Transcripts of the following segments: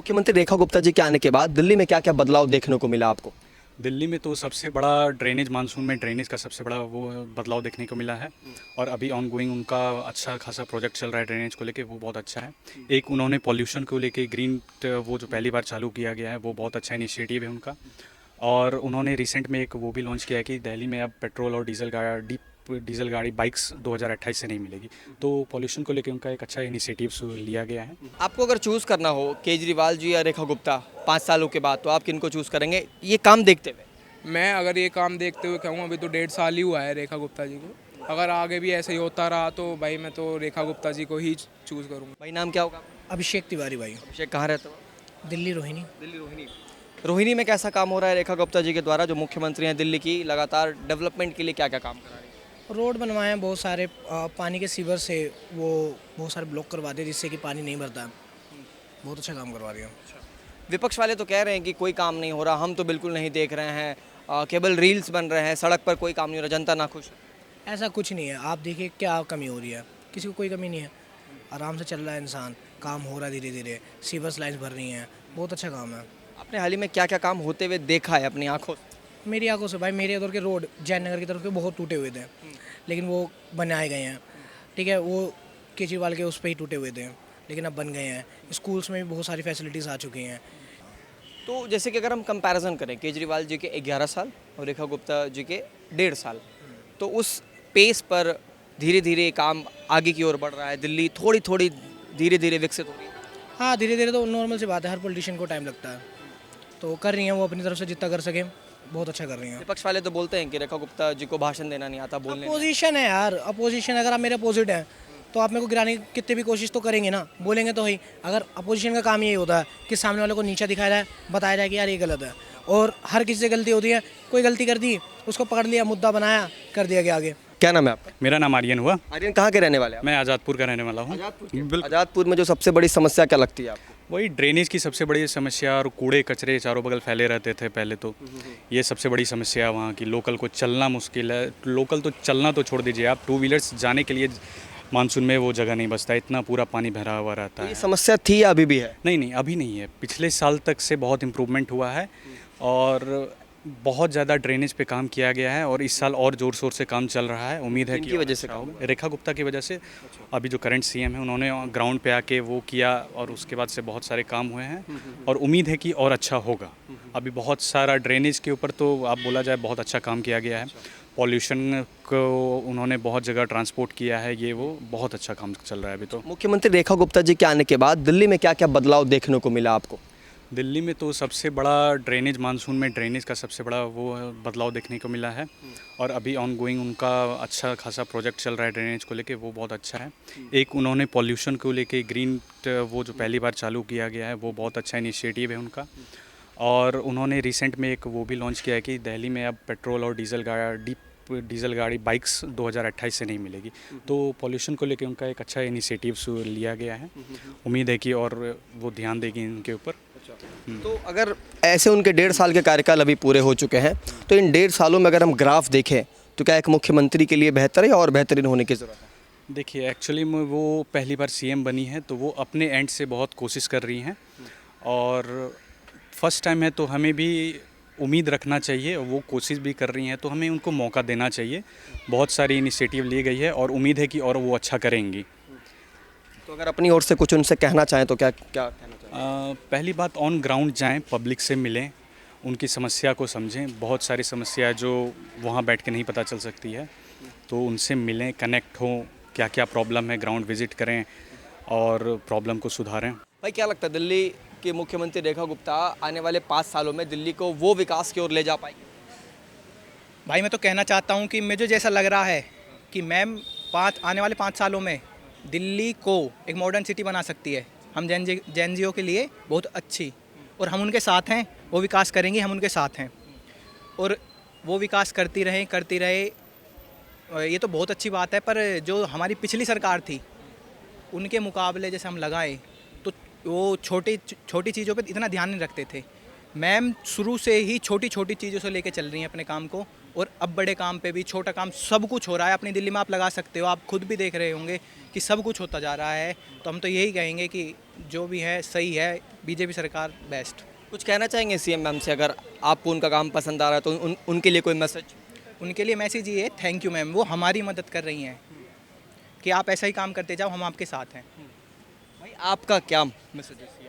मुख्यमंत्री रेखा गुप्ता जी के आने के बाद दिल्ली में क्या क्या बदलाव देखने को मिला आपको? दिल्ली में तो सबसे बड़ा ड्रेनेज मानसून में ड्रेनेज का सबसे बड़ा वो बदलाव देखने को मिला है। और अभी ऑन गोइंग उनका अच्छा खासा प्रोजेक्ट चल रहा है ड्रेनेज को लेके, वो बहुत अच्छा है। एक उन्होंने पॉल्यूशन को लेके ग्रीन वो जो पहली बार चालू किया गया है, वो बहुत अच्छा इनिशिएटिव है उनका। और उन्होंने रिसेंट में एक वो भी लॉन्च किया है कि दिल्ली में अब पेट्रोल और डीजल गाड़ी बाइक्स 2028 से नहीं मिलेगी। तो पॉल्यूशन को लेके उनका एक अच्छा इनिशिएटिव लिया गया है। आपको अगर चूज़ करना हो केजरीवाल जी या रेखा गुप्ता 5 सालों के बाद, तो आप किनको चूज़ करेंगे ये काम देखते हुए? मैं अगर ये काम देखते हुए कहूँ, अभी तो 1.5 साल ही हुआ है रेखा गुप्ता जी को। अगर आगे भी ऐसे ही होता रहा तो भाई मैं तो रेखा गुप्ता जी को ही चूज़ करूँगा। भाई नाम क्या होगा आपका? अभिषेक तिवारी भाई, अभिषेक, कहाँ रहते हो? दिल्ली रोहिणी। दिल्ली रोहिणी। रोहिणी में कैसा काम हो रहा है रेखा गुप्ता जी के द्वारा, जो मुख्यमंत्री हैं दिल्ली की, लगातार डेवलपमेंट के लिए क्या क्या काम करा रही है? रोड बनवाए हैं बहुत सारे, पानी के सीवर से वो बहुत सारे ब्लॉक करवा दिए जिससे कि पानी नहीं भरता। बहुत अच्छा काम करवा दिया। विपक्ष वाले तो कह रहे हैं कि कोई काम नहीं हो रहा, हम तो बिल्कुल नहीं देख रहे हैं, केवल रील्स बन रहे हैं, सड़क पर कोई काम नहीं हो रहा, जनता नाखुश है। ऐसा कुछ नहीं है, आप देखिए क्या कमी हो रही है, किसी को कोई कमी नहीं है। आराम से चल रहा है इंसान, काम हो रहा है धीरे धीरे, सीवर्स लाइन्स भर रही हैं, बहुत अच्छा काम है। आपने हाल ही में क्या क्या काम होते हुए देखा है अपनी आंखों से? मेरी आंखों से भाई, मेरे उधर के रोड जयनगर की तरफ के बहुत टूटे हुए थे, लेकिन वो बनाए गए हैं। ठीक है, वो केजरीवाल के उस पर ही टूटे हुए थे, लेकिन अब बन गए हैं। स्कूल्स में भी बहुत सारी फैसिलिटीज़ आ चुकी हैं। तो जैसे कि अगर हम कंपैरिजन करें केजरीवाल जी के 11 साल और रेखा गुप्ता जी के 1.5 साल, तो उस पेस पर धीरे धीरे काम आगे की ओर बढ़ रहा है, दिल्ली थोड़ी थोड़ी धीरे धीरे विकसित हो रही है। हाँ, धीरे धीरे तो नॉर्मल सी बात है, हर पॉलिटिशियन को टाइम लगता है, तो कर रही हैं वो अपनी तरफ से जितना कर सके, बहुत अच्छा कर रही हैं। विपक्ष वाले तो बोलते हैं कि रेखा गुप्ता जी को भाषण देना नहीं आता, बोलने नहीं अपोजिशन है यार, अपोजिशन। अगर आप मेरे अपोजिट हैं तो आप मेरे को गिराने की कितनी भी कोशिश तो करेंगे ना, बोलेंगे तो ही। अगर अपोजिशन का काम यही होता है कि सामने वाले को नीचा दिखाया जाए, बताया जाए कि यार ये गलत है, और हर किसी से गलती होती है, कोई गलती कर दी उसको पकड़ लिया, मुद्दा बनाया, कर दिया गया आगे। क्या नाम है आपका? मेरा नाम आर्यन हुआ। आर्यन, कहाँ के रहने वाले हैं? मैं आज़ादपुर का रहने वाला हूँ। बिल्कुल। आजादपुर में जो सबसे बड़ी समस्या क्या लगती है आपको? वही ड्रेनेज की सबसे बड़ी समस्या, और कूड़े कचरे चारों बगल फैले रहते थे पहले, तो ये सबसे बड़ी समस्या है वहाँ की। लोकल को चलना मुश्किल है, लोकल तो चलना तो छोड़ दीजिए, आप टू व्हीलर्स जाने के लिए मानसून में वो जगह नहीं बचता, इतना पूरा पानी भरा हुआ रहता ये है। समस्या थी या अभी भी है? नहीं नहीं, अभी नहीं है, पिछले साल तक से बहुत इम्प्रूवमेंट हुआ है और बहुत ज़्यादा ड्रेनेज पे काम किया गया है, और इस साल और ज़ोर शोर से काम चल रहा है। उम्मीद है कि किनकी वजह से अच्छा काम? होगा। रेखा गुप्ता की वजह से। अभी जो करंट सीएम है, उन्होंने ग्राउंड पे आके वो किया, और उसके बाद से बहुत सारे काम हुए हैं, और उम्मीद है कि और अच्छा होगा। अभी बहुत सारा ड्रेनेज के ऊपर तो आप बोला जाए बहुत अच्छा काम किया गया है। पॉल्यूशन को उन्होंने बहुत जगह ट्रांसपोर्ट किया है, ये वो बहुत अच्छा काम चल रहा है अभी तो। मुख्यमंत्री रेखा गुप्ता जी के आने के बाद दिल्ली में क्या क्या बदलाव देखने को मिला आपको? दिल्ली में तो सबसे बड़ा ड्रेनेज मानसून में ड्रेनेज का सबसे बड़ा वो बदलाव देखने को मिला है। और अभी ऑन गोइंग उनका अच्छा खासा प्रोजेक्ट चल रहा है ड्रेनेज को लेके, वो बहुत अच्छा है। एक उन्होंने पॉल्यूशन को लेके ग्रीन वो जो पहली बार चालू किया गया है, वो बहुत अच्छा इनिशिएटिव है उनका। और उन्होंने रिसेंट में एक वो भी लॉन्च किया है कि दिल्ली में अब पेट्रोल और डीजल गाड़ी बाइक्स 2028 से नहीं मिलेगी। तो पॉल्यूशन को लेके उनका एक अच्छा इनिशिएटिव लिया गया है। उम्मीद है कि और वो ध्यान देगी इनके ऊपर। तो अगर ऐसे उनके 1.5 साल के कार्यकाल अभी पूरे हो चुके हैं, तो इन 1.5 सालों में अगर हम ग्राफ देखें तो क्या एक मुख्यमंत्री के लिए बेहतर है या और बेहतरीन होने की ज़रूरत है? देखिए, एक्चुअली में वो पहली बार सीएम बनी है, तो वो अपने एंड से बहुत कोशिश कर रही हैं, और फर्स्ट टाइम है तो हमें भी उम्मीद रखना चाहिए। वो कोशिश भी कर रही हैं, तो हमें उनको मौका देना चाहिए। बहुत सारी इनिशिएटिव ली गई है, और उम्मीद है कि और वो अच्छा करेंगी। तो अगर अपनी ओर से कुछ उनसे कहना चाहें तो क्या क्या कहना चाहें? पहली बात, ऑन ग्राउंड जाएं, पब्लिक से मिलें, उनकी समस्या को समझें। बहुत सारी समस्या है जो वहाँ बैठ के नहीं पता चल सकती है, तो उनसे मिलें, कनेक्ट हों, क्या क्या प्रॉब्लम है, ग्राउंड विजिट करें और प्रॉब्लम को सुधारें। भाई क्या लगता है दिल्ली के मुख्यमंत्री रेखा गुप्ता आने वाले 5 सालों में दिल्ली को वो विकास की ओर ले जा पाएगी? भाई मैं तो कहना चाहता हूँ कि मुझे जैसा लग रहा है कि मैम आने वाले 5 सालों में दिल्ली को एक मॉडर्न सिटी बना सकती है। हम जैन जियो के लिए बहुत अच्छी, और हम उनके साथ हैं, वो विकास करेंगे, हम उनके साथ हैं, और वो विकास करती रहे। ये तो बहुत अच्छी बात है, पर जो हमारी पिछली सरकार थी उनके मुकाबले जैसे हम लगाएं तो वो छोटी चीज़ों पे इतना ध्यान नहीं रखते थे। मैम शुरू से ही छोटी छोटी चीज़ों से लेके चल रही हैं अपने काम को, और अब बड़े काम पे भी, छोटा काम, सब कुछ हो रहा है अपनी दिल्ली में। आप लगा सकते हो, आप खुद भी देख रहे होंगे कि सब कुछ होता जा रहा है। तो हम तो यही कहेंगे कि जो भी है सही है, बीजेपी सरकार बेस्ट। कुछ कहना चाहेंगे सीएम मैम से, अगर आपको उनका काम पसंद आ रहा है तो उनके लिए कोई मैसेज? उनके लिए मैसेज ये है, थैंक यू मैम, वो हमारी मदद कर रही हैं कि आप ऐसा ही काम करते जाओ, हम आपके साथ हैं। भाई आपका क्या मैसेज है सीएम?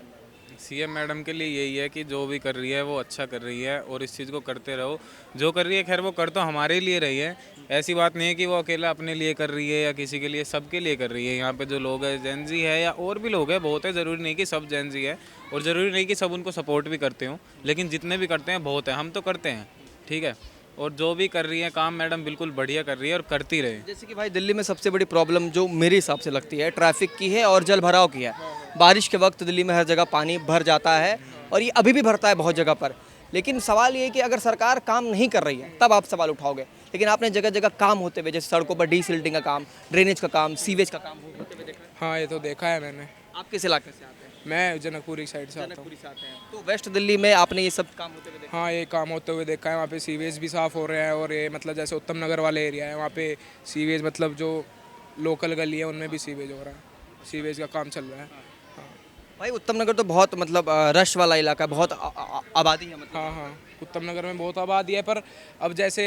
सीएम मैडम के लिए यही है कि जो भी कर रही है वो अच्छा कर रही है और इस चीज़ को करते रहो। जो कर रही है खैर वो कर तो हमारे लिए रही है, ऐसी बात नहीं है कि वो अकेला अपने लिए कर रही है या किसी के लिए, सबके लिए कर रही है। यहाँ पे जो लोग हैं जेन ज़ी है या और भी लोग हैं बहुत है, ज़रूरी नहीं कि सब जेन ज़ी है और ज़रूरी नहीं कि सब उनको सपोर्ट भी करते हों, लेकिन जितने भी करते हैं बहुत है, हम तो करते हैं, ठीक है। और जो भी कर रही है काम मैडम बिल्कुल बढ़िया कर रही है और करती रहे। जैसे कि भाई दिल्ली में सबसे बड़ी प्रॉब्लम जो मेरे हिसाब से लगती है ट्रैफिक की है और जल भराव की है। बारिश के वक्त दिल्ली में हर जगह पानी भर जाता है और ये अभी भी भरता है बहुत जगह पर। लेकिन सवाल ये है कि अगर सरकार काम नहीं कर रही है तब आप सवाल उठाओगे, लेकिन आपने जगह जगह काम होते हुए, जैसे सड़कों पर डीसिल्टिंग का काम, ड्रेनेज का काम, सीवेज का काम होते हुए देखा है। हाँ ये तो देखा है मैंने। आप किस इलाके से आते हैं? मैं जनकपुरी साइड से आता हूँ। जनकपुरी से आते हैं, तो वेस्ट दिल्ली में आपने ये सब काम होते हुए देखा? हाँ ये काम होते हुए देखा है, वहाँ पे सीवेज भी साफ़ हो रहे हैं और ये मतलब जैसे उत्तम नगर वाले एरिया है वहाँ पे सीवेज मतलब जो लोकल गली है उनमें भी सीवेज हो रहा है, सीवेज का काम चल रहा है। हाँ भाई उत्तम नगर तो बहुत मतलब रश वाला इलाका है, बहुत आबादी है मतलब। हाँ हाँ उत्तम नगर में बहुत आबादी है, पर अब जैसे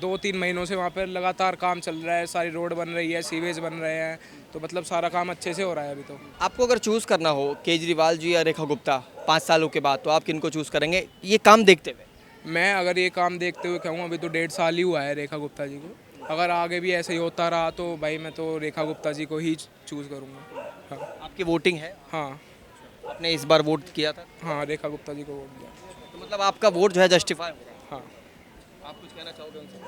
2-3 महीनों से वहाँ पर लगातार काम चल रहा है, सारी रोड बन रही है, सीवेज बन रहे हैं, तो मतलब सारा काम अच्छे से हो रहा है अभी तो। आपको अगर चूज़ करना हो केजरीवाल जी या रेखा गुप्ता 5 सालों के बाद, तो आप किनको चूज़ करेंगे ये काम देखते हुए? मैं अगर ये काम देखते हुए कहूँ, अभी तो 1.5 साल ही हुआ है रेखा गुप्ता जी को, अगर आगे भी ऐसे ही होता रहा तो भाई मैं तो रेखा गुप्ता जी को ही चूज़ करूँगा। हाँ आपकी वोटिंग है? हाँ आपने इस बार वोट किया था, हाँ रेखा गुप्ता जी को वोट दिया। तो मतलब आपका वोट जो है जस्टिफाई हो रहा है। हाँ आप कुछ कहना चाहोगे उनसे?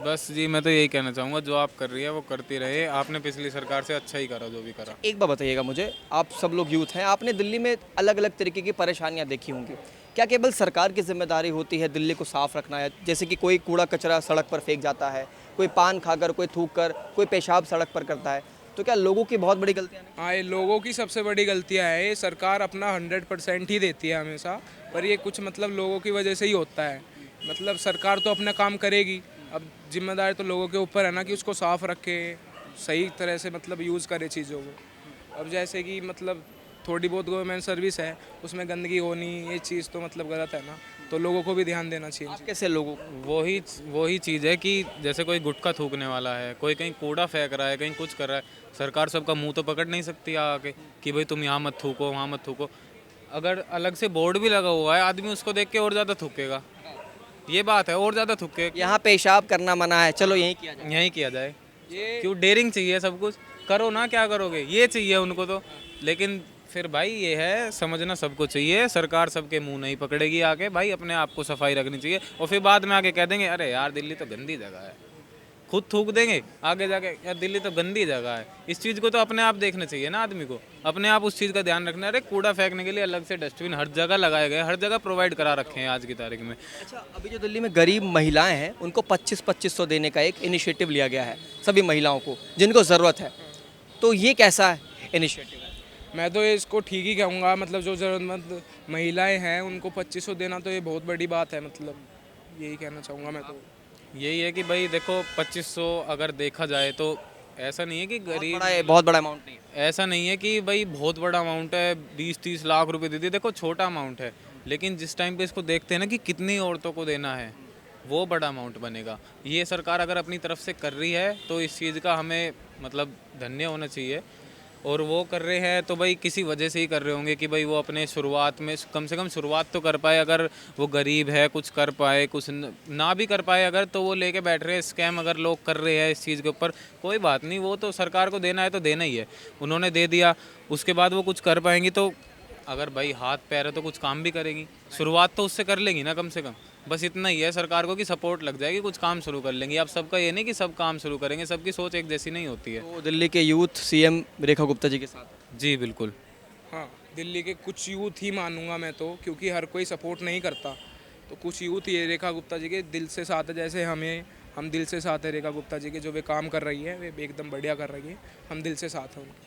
बस जी मैं तो यही कहना चाहूँगा, जो आप कर रही है वो करती रहे। आपने पिछली सरकार से अच्छा ही करा जो भी करा। एक बार बताइएगा मुझे, आप सब लोग यूथ हैं, आपने दिल्ली में अलग अलग तरीके की परेशानियां देखी होंगी, क्या केवल सरकार की जिम्मेदारी होती है दिल्ली को साफ रखना है? जैसे कि कोई कूड़ा कचरा सड़क पर फेंक जाता है, कोई पान खाकर, कोई थूक कर, कोई पेशाब सड़क पर करता है, तो क्या लोगों की बहुत बड़ी गलतियां नहीं? हाँ ये लोगों की सबसे बड़ी गलतियाँ है, ये सरकार अपना 100% ही देती है हमेशा, पर ये कुछ मतलब लोगों की वजह से ही होता है। मतलब सरकार तो अपना काम करेगी, अब जिम्मेदारी तो लोगों के ऊपर है ना कि उसको साफ रखे, सही तरह से मतलब यूज़ करे चीज़ों को। अब जैसे कि मतलब थोड़ी बहुत गवर्नमेंट सर्विस है उसमें गंदगी होनी, ये चीज़ तो मतलब गलत है ना, तो लोगों को भी ध्यान देना चाहिए। आप कैसे लोगों वही चीज़ है कि जैसे कोई गुटखा थूकने वाला है, कोई कहीं कूड़ा फेंक रहा है, कहीं कुछ कर रहा है, सरकार सबका मुंह तो पकड़ नहीं सकती आके कि भाई तुम यहाँ मत थूको, वहाँ मत थूको। अगर अलग से बोर्ड भी लगा हुआ है, आदमी उसको देख के और ज़्यादा थूकेगा, ये बात है, और ज़्यादा थूके। यहाँ पेशाब करना मना है, चलो यहीं किया जाए। यहीं किया जाए, ये क्यों डेयरिंग चाहिए, सब कुछ करो ना, क्या करोगे, ये चाहिए उनको तो। लेकिन फिर भाई ये है, समझना सबको चाहिए, सरकार सबके मुंह नहीं पकड़ेगी आके, भाई अपने आप को सफाई रखनी चाहिए। और फिर बाद में आके कह देंगे अरे यार दिल्ली तो गंदी जगह है, खुद थूक देंगे आगे जाके यार दिल्ली तो गंदी जगह है। इस चीज़ को तो अपने आप देखना चाहिए ना आदमी को, अपने आप उस चीज़ का ध्यान रखना है। अरे कूड़ा फेंकने के लिए अलग से डस्टबिन हर जगह लगाए गए, हर जगह प्रोवाइड करा रखे हैं आज की तारीख में। अच्छा, अभी जो दिल्ली में गरीब महिलाएं हैं उनको 2500 देने का एक इनिशिएटिव लिया गया है सभी महिलाओं को जिनको ज़रूरत है, तो ये कैसा इनिशिएटिव है? मैं तो ये इसको ठीक ही कहूँगा, मतलब जो ज़रूरतमंद महिलाएं हैं उनको 2500 देना तो ये बहुत बड़ी बात है, मतलब यही कहना चाहूँगा मैं तो। यही है कि भाई देखो 2500 अगर देखा जाए तो ऐसा नहीं है कि गरीब, बहुत बड़ा अमाउंट नहीं है। ऐसा नहीं है कि भाई बहुत बड़ा अमाउंट है, 20-30 लाख रुपए दे दिए, देखो छोटा अमाउंट है, लेकिन जिस टाइम पे इसको देखते हैं ना कि कितनी औरतों को देना है, वो बड़ा अमाउंट बनेगा। ये सरकार अगर अपनी तरफ से कर रही है तो इस चीज़ का हमें मतलब धन्य होना चाहिए। और वो कर रहे हैं तो भाई किसी वजह से ही कर रहे होंगे कि भाई वो अपने शुरुआत में कम से कम शुरुआत तो कर पाए। अगर वो गरीब है, कुछ कर पाए, कुछ ना भी कर पाए अगर, तो वो लेके बैठ रहे हैं स्कैम अगर लोग कर रहे हैं इस चीज़ के ऊपर, कोई बात नहीं, वो तो सरकार को देना है तो देना ही है, उन्होंने दे दिया, उसके बाद वो कुछ कर पाएंगी तो अगर भाई हाथ पैर है तो कुछ काम भी करेगी, शुरुआत तो उससे कर लेंगी ना कम से कम। बस इतना ही है सरकार को कि सपोर्ट लग जाएगी, कुछ काम शुरू कर लेंगी। अब सबका ये नहीं कि सब काम शुरू करेंगे, सबकी सोच एक जैसी नहीं होती है। तो दिल्ली के यूथ सीएम रेखा गुप्ता जी के साथ है। जी बिल्कुल। हाँ दिल्ली के कुछ यूथ ही मानूंगा मैं तो, क्योंकि हर कोई सपोर्ट नहीं करता, तो कुछ यूथ ये रेखा गुप्ता जी के दिल से साथ है। जैसे हम दिल से साथ है रेखा गुप्ता जी के, जो वे काम कर रही है वे एकदम बढ़िया कर रही है, हम दिल से साथ हैं उनके।